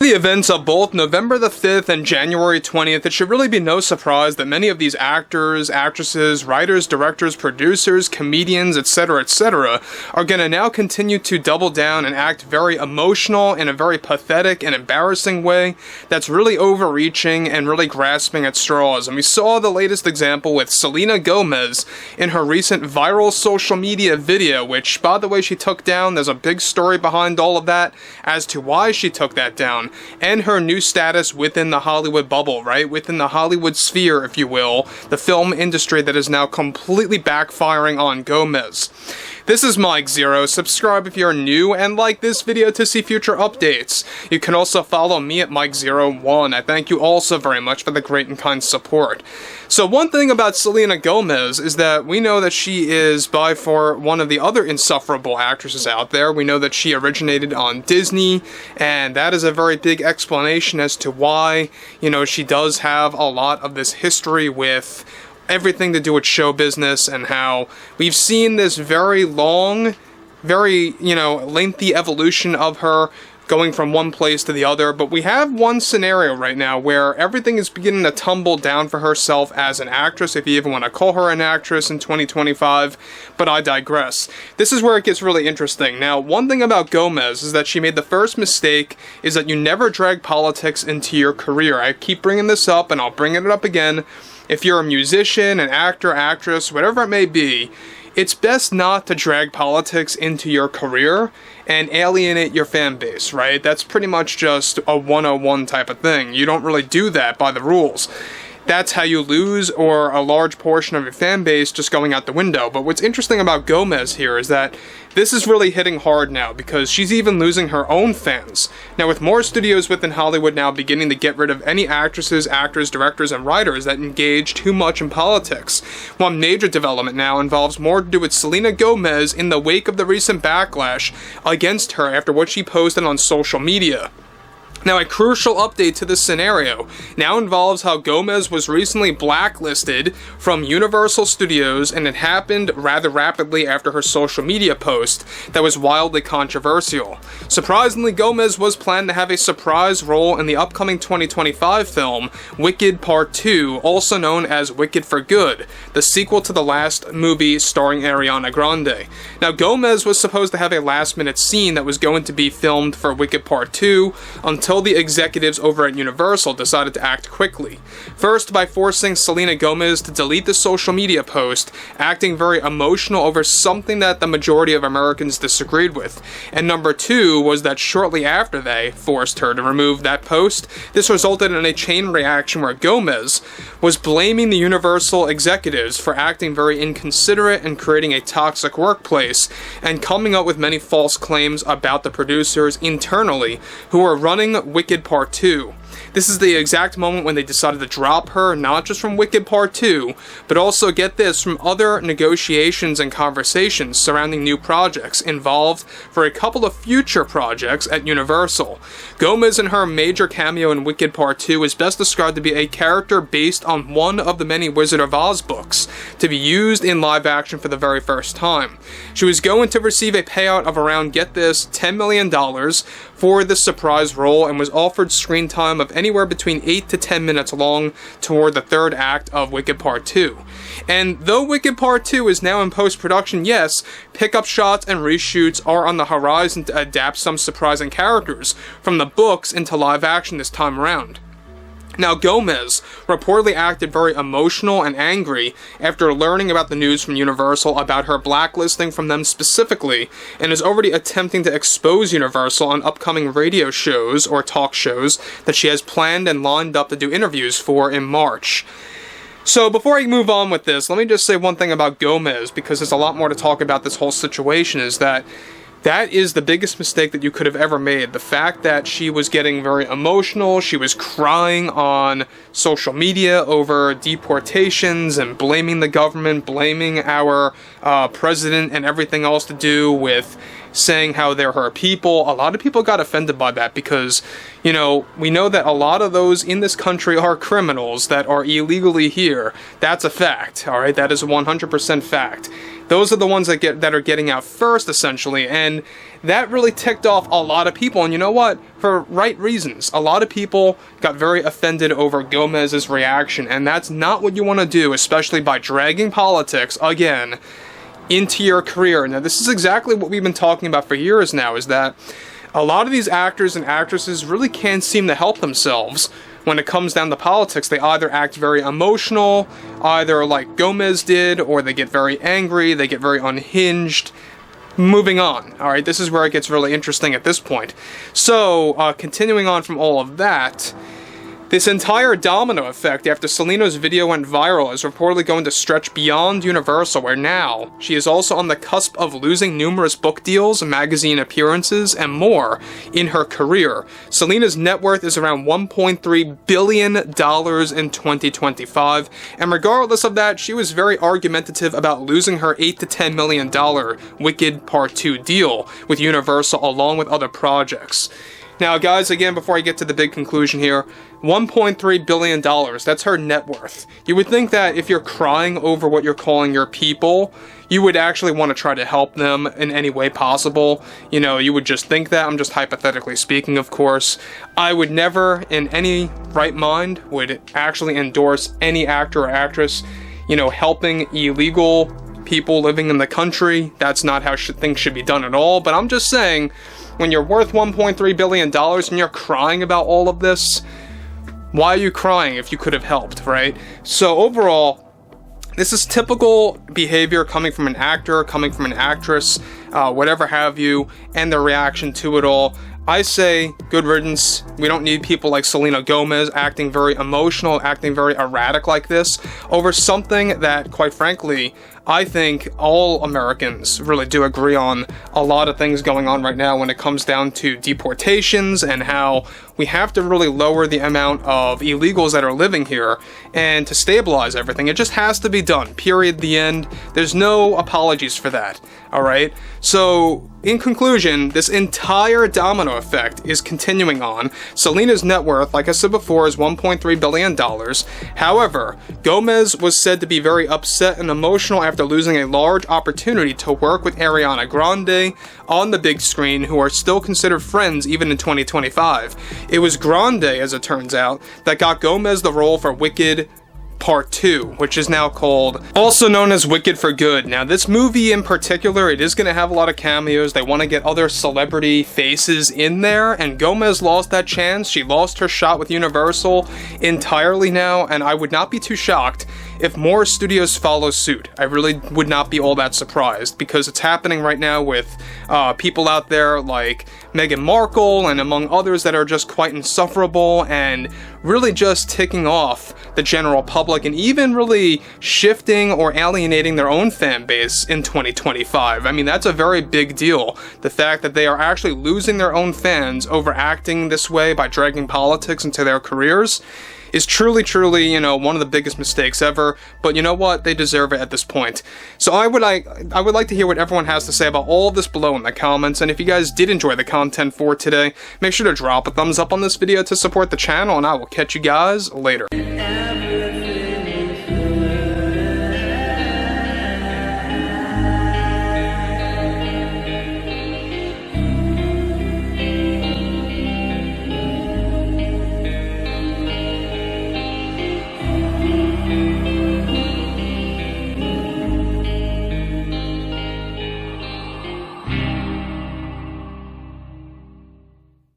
The events of both November the 5th and January 20th, it should really be no surprise that many of these actors, actresses, writers, directors, producers, comedians, etc., are going to now continue to double down and act very emotional in a very pathetic and embarrassing way that's really overreaching and really grasping at straws. And we saw the latest example with Selena Gomez in her recent viral social media video, which, by the way, she took down. There's a big story behind all of that as to why she took that down. And her new status within the Hollywood bubble, right? Within the Hollywood sphere, if you will, the film industry that is now completely backfiring on Gomez. This is Mike Zero. Subscribe if you're new and like this video to see future updates. You can also follow me at Mike01. I thank you all so very much for the great and kind support. So one thing about Selena Gomez is that we know that she is by far one of the other insufferable actresses out there. We know that she originated on Disney, and that is a very big explanation as to why, she does have a lot of this history with everything to do with show business, and how we've seen this very long, very, lengthy evolution of her going from one place to the other. But we have one scenario right now where everything is beginning to tumble down for herself as an actress, if you even want to call her an actress in 2025, but I digress. This is where it gets really interesting. Now, one thing about Gomez is that she made the first mistake is that you never drag politics into your career. I keep bringing this up, and I'll bring it up again. If you're a musician, an actor, actress, whatever it may be, it's best not to drag politics into your career and alienate your fan base, right? That's pretty much just a 101 type of thing. You don't really do that by the rules. That's how you lose or a large portion of your fan base just going out the window. But what's interesting about Gomez here is that this is really hitting hard now, because she's even losing her own fans. Now, with more studios within Hollywood now beginning to get rid of any actresses, actors, directors, and writers that engage too much in politics, one major development now involves more to do with Selena Gomez in the wake of the recent backlash against her after what she posted on social media. Now, a crucial update to this scenario now involves how Gomez was recently blacklisted from Universal Studios, and it happened rather rapidly after her social media post that was wildly controversial. Surprisingly, Gomez was planned to have a surprise role in the upcoming 2025 film Wicked Part 2, also known as Wicked for Good, the sequel to the last movie starring Ariana Grande. Now, Gomez was supposed to have a last-minute scene that was going to be filmed for Wicked Part 2 until the executives over at Universal decided to act quickly. First, by forcing Selena Gomez to delete the social media post, acting very emotional over something that the majority of Americans disagreed with. And number two was that shortly after they forced her to remove that post, this resulted in a chain reaction where Gomez was blaming the Universal executives for acting very inconsiderate and creating a toxic workplace, and coming up with many false claims about the producers internally who were running Wicked Part 2. This is the exact moment when they decided to drop her, not just from Wicked Part 2, but also, get this, from other negotiations and conversations surrounding new projects involved for a couple of future projects at Universal. Gomez, in her major cameo in Wicked Part 2, is best described to be a character based on one of the many Wizard of Oz books to be used in live action for the very first time. She was going to receive a payout of around, get this, $10 million for this surprise role, and was offered screen time of anywhere between 8 to 10 minutes long toward the third act of Wicked Part 2. And though Wicked Part 2 is now in post-production, yes, pickup shots and reshoots are on the horizon to adapt some surprising characters from the books into live action this time around. Now, Gomez reportedly acted very emotional and angry after learning about the news from Universal about her blacklisting from them specifically, and is already attempting to expose Universal on upcoming radio shows or talk shows that she has planned and lined up to do interviews for in March. So before I move on with this, let me just say one thing about Gomez, because there's a lot more to talk about this whole situation, is that is the biggest mistake that you could have ever made. The fact that she was getting very emotional, she was crying on social media over deportations and blaming the government, blaming our president and everything else to do with saying how they're her people. A lot of people got offended by that because, we know that a lot of those in this country are criminals that are illegally here. That's a fact, alright? That is a 100% fact. Those are the ones that are getting out first, essentially, and that really ticked off a lot of people, and you know what? For right reasons. A lot of people got very offended over Gomez's reaction, and that's not what you want to do, especially by dragging politics, again, into your career. Now, this is exactly what we've been talking about for years now, is that a lot of these actors and actresses really can't seem to help themselves when it comes down to politics. They either act very emotional, either like Gomez did, or they get very angry, they get very unhinged. Moving on, alright, this is where it gets really interesting at this point. So, continuing on from all of that, this entire domino effect after Selena's video went viral is reportedly going to stretch beyond Universal, where now she is also on the cusp of losing numerous book deals, magazine appearances, and more in her career. Selena's net worth is around $1.3 billion in 2025, and regardless of that, she was very argumentative about losing her $8 to $10 million Wicked Part 2 deal with Universal along with other projects. Now, guys, again, before I get to the big conclusion here, $1.3 billion, that's her net worth. You would think that if you're crying over what you're calling your people, you would actually want to try to help them in any way possible. You know, you would just think that. I'm just hypothetically speaking, of course. I would never, in any right mind, would actually endorse any actor or actress, you know, helping illegal people living in the country. That's not how things should be done at all. But I'm just saying, when you're worth $1.3 billion and you're crying about all of this, why are you crying if you could have helped, right? So overall, this is typical behavior coming from an actor, coming from an actress, whatever have you, and their reaction to it all. I say, good riddance. We don't need people like Selena Gomez acting very emotional, acting very erratic like this, over something that, quite frankly, I think all Americans really do agree on. A lot of things going on right now when it comes down to deportations and how we have to really lower the amount of illegals that are living here and to stabilize everything. It just has to be done. Period. The end. There's no apologies for that. Alright? So, in conclusion, this entire domino effect is continuing on. Selena's net worth, like I said before, is $1.3 billion. However, Gomez was said to be very upset and emotional after losing a large opportunity to work with Ariana Grande on the big screen, who are still considered friends even in 2025. It was Grande, as it turns out, that got Gomez the role for Wicked Part 2, which is now called, also known as Wicked for Good. Now, this movie in particular, it is going to have a lot of cameos. They want to get other celebrity faces in there, and Gomez lost that chance. She lost her shot with Universal entirely now, and I would not be too shocked if more studios follow suit. I really would not be all that surprised, because it's happening right now with people out there like Meghan Markle and among others that are just quite insufferable and really just ticking off the general public and even really shifting or alienating their own fan base in 2025. I mean, that's a very big deal. The fact that they are actually losing their own fans over acting this way by dragging politics into their careers is truly, you know, one of the biggest mistakes ever. But you know what? They deserve it at this point. So I would like to hear what everyone has to say about all of this below in the comments. And if you guys did enjoy the content for today, make sure to drop a thumbs up on this video to support the channel, and I will catch you guys later.